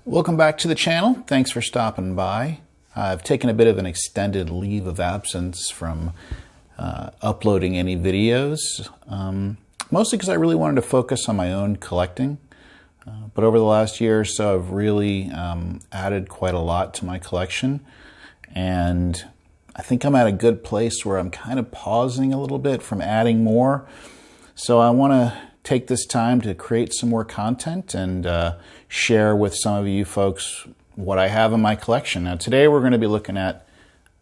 Welcome back to the channel. Thanks for stopping by. I've taken a bit of an extended leave of absence from uploading any videos, mostly because I really wanted to focus on my own collecting. But over the last year or so, I've really added quite a lot to my collection, and I think I'm at a good place where I'm kind of pausing a little bit from adding more. So I want to take this time to create some more content and share with some of you folks what I have in my collection. Now today we're going to be looking at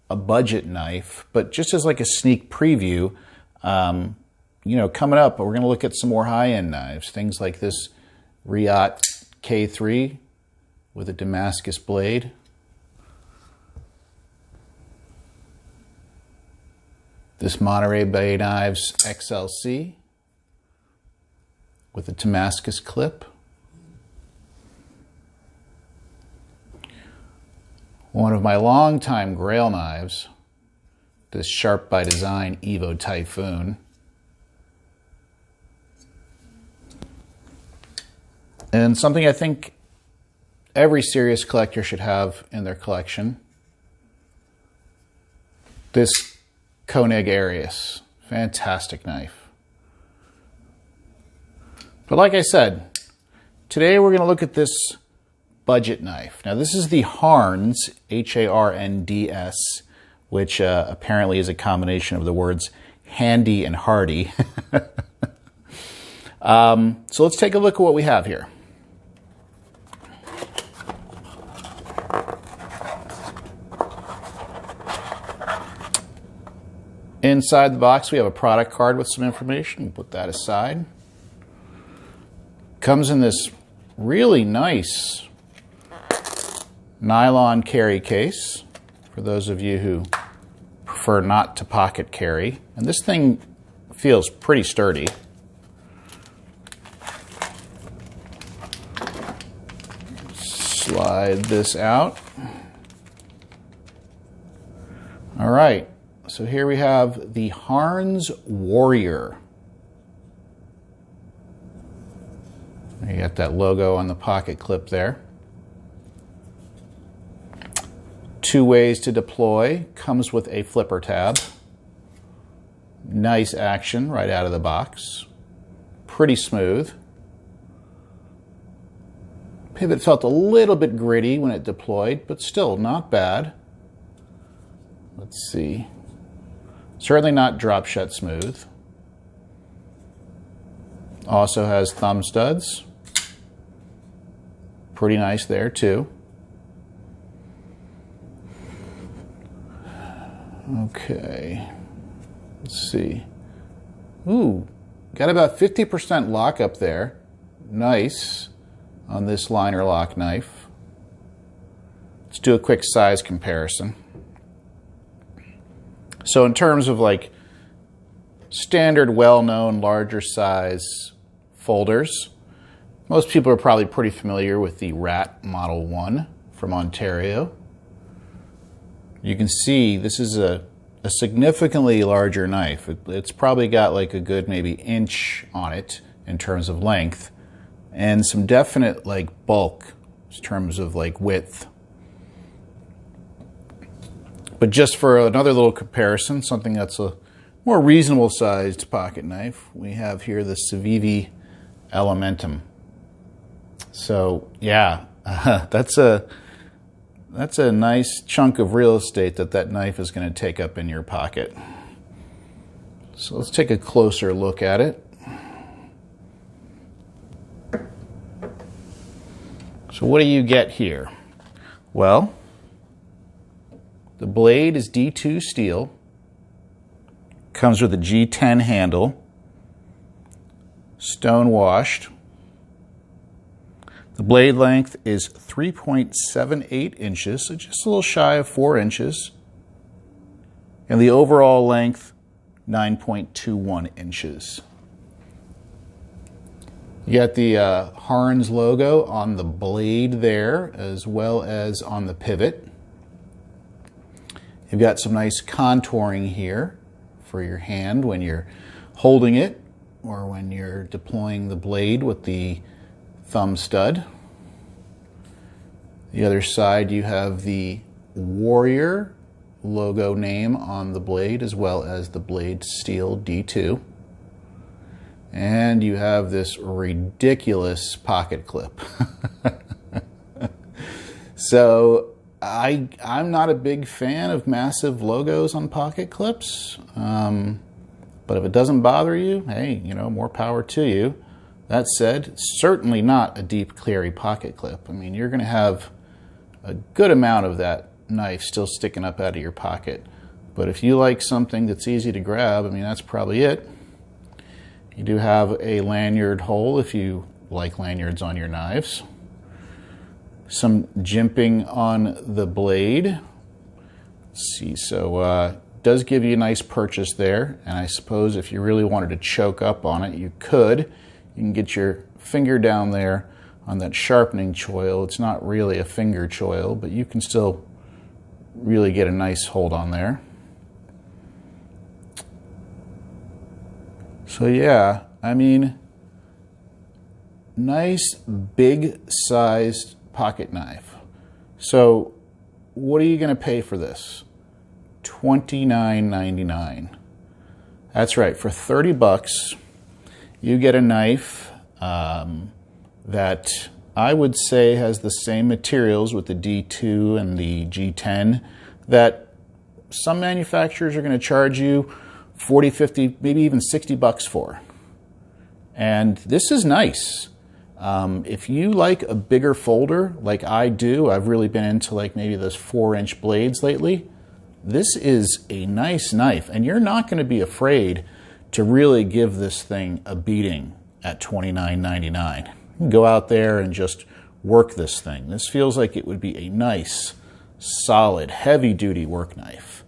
a budget knife, but just as like a sneak preview, coming up we're going to look at some more high-end knives, things like this Riot K3 with a Damascus blade. This Monterey Bay Knives XLC with a Damascus clip. One of my longtime Grail knives, this Sharp by Design Evo Typhoon. And something I think every serious collector should have in their collection, this Koenig Arius. Fantastic knife. But like I said, today we're going to look at this budget knife. Now this is the Harnds, H-A-R-N-D-S, which apparently is a combination of the words handy and hardy. So let's take a look at what we have here. Inside the box we have a product card with some information. We'll put that aside. Comes in this really nice nylon carry case for those of you who prefer not to pocket carry. And this thing feels pretty sturdy. Slide this out. All right, so here we have the Harnds Warrior. You got that logo on the pocket clip there. 2 ways to deploy. Comes with a flipper tab. Nice action right out of the box. Pretty smooth. Pivot felt a little bit gritty when it deployed, but still not bad. Let's see. Certainly not drop shut smooth. Also has thumb studs. Pretty nice there too. Okay, let's see. Ooh, got about 50% lock up there. Nice on this liner lock knife. Let's do a quick size comparison. So in terms of like standard, well-known, larger size folders, most people are probably pretty familiar with the Rat Model 1 from Ontario. You can see this is a significantly larger knife. It's probably got like a good maybe inch on it in terms of length, and some definite like bulk in terms of like width. But just for another little comparison, something that's a more reasonable sized pocket knife, we have here the Civivi Elementum. So yeah, that's a nice chunk of real estate that knife is going to take up in your pocket. So let's take a closer look at it. So what do you get here? Well, the blade is D2 steel. Comes with a G10 handle. Stone washed. The blade length is 3.78 inches, so just a little shy of 4 inches. And the overall length, 9.21 inches. You got the Harnds logo on the blade there, as well as on the pivot. You've got some nice contouring here for your hand when you're holding it, or when you're deploying the blade with the thumb stud. The other side, you have the Warrior logo name on the blade, as well as the blade steel D2. And you have this ridiculous pocket clip. So I'm not a big fan of massive logos on pocket clips, but if it doesn't bother you, hey, you know, more power to you. That said, certainly not a deep carry pocket clip. I mean, you're going to have a good amount of that knife still sticking up out of your pocket. But if you like something that's easy to grab, I mean, that's probably it. You do have a lanyard hole if you like lanyards on your knives. Some jimping on the blade. Let's see, so does give you a nice purchase there, and I suppose if you really wanted to choke up on it, you could. You can get your finger down there on that sharpening choil. It's not really a finger choil, but you can still really get a nice hold on there. So yeah, I mean, nice big sized pocket knife. So what are you going to pay for this? $29.99. That's right, for 30 bucks you get a knife that I would say has the same materials with the D2 and the G10 that some manufacturers are going to charge you 40, 50, maybe even 60 bucks for. And this is nice. If you like a bigger folder like I do, I've really been into like maybe those 4-inch blades lately, this is a nice knife, and you're not going to be afraid to really give this thing a beating at $29.99. You can go out there and just work this thing. This feels like it would be a nice, solid, heavy-duty work knife.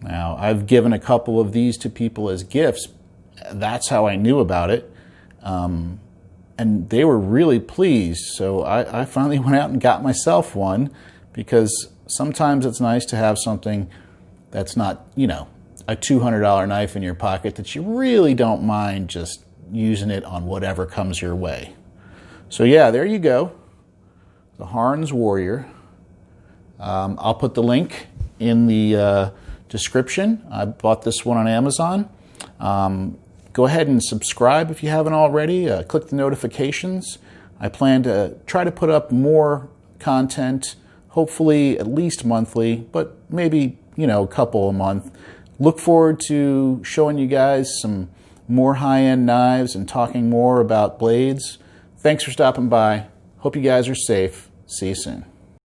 Now, I've given a couple of these to people as gifts. That's how I knew about it. And they were really pleased, so I finally went out and got myself one, because sometimes it's nice to have something that's not, you know, a $200 knife in your pocket that you really don't mind just using it on whatever comes your way. So yeah, there you go, the Harnds Warrior. I'll put the link in the description. I bought this one on Amazon. Go ahead and subscribe if you haven't already. Click the notifications. I plan to try to put up more content, hopefully at least monthly, but maybe, you know, a couple a month. Look forward to showing you guys some more high-end knives and talking more about blades. Thanks for stopping by. Hope you guys are safe. See you soon.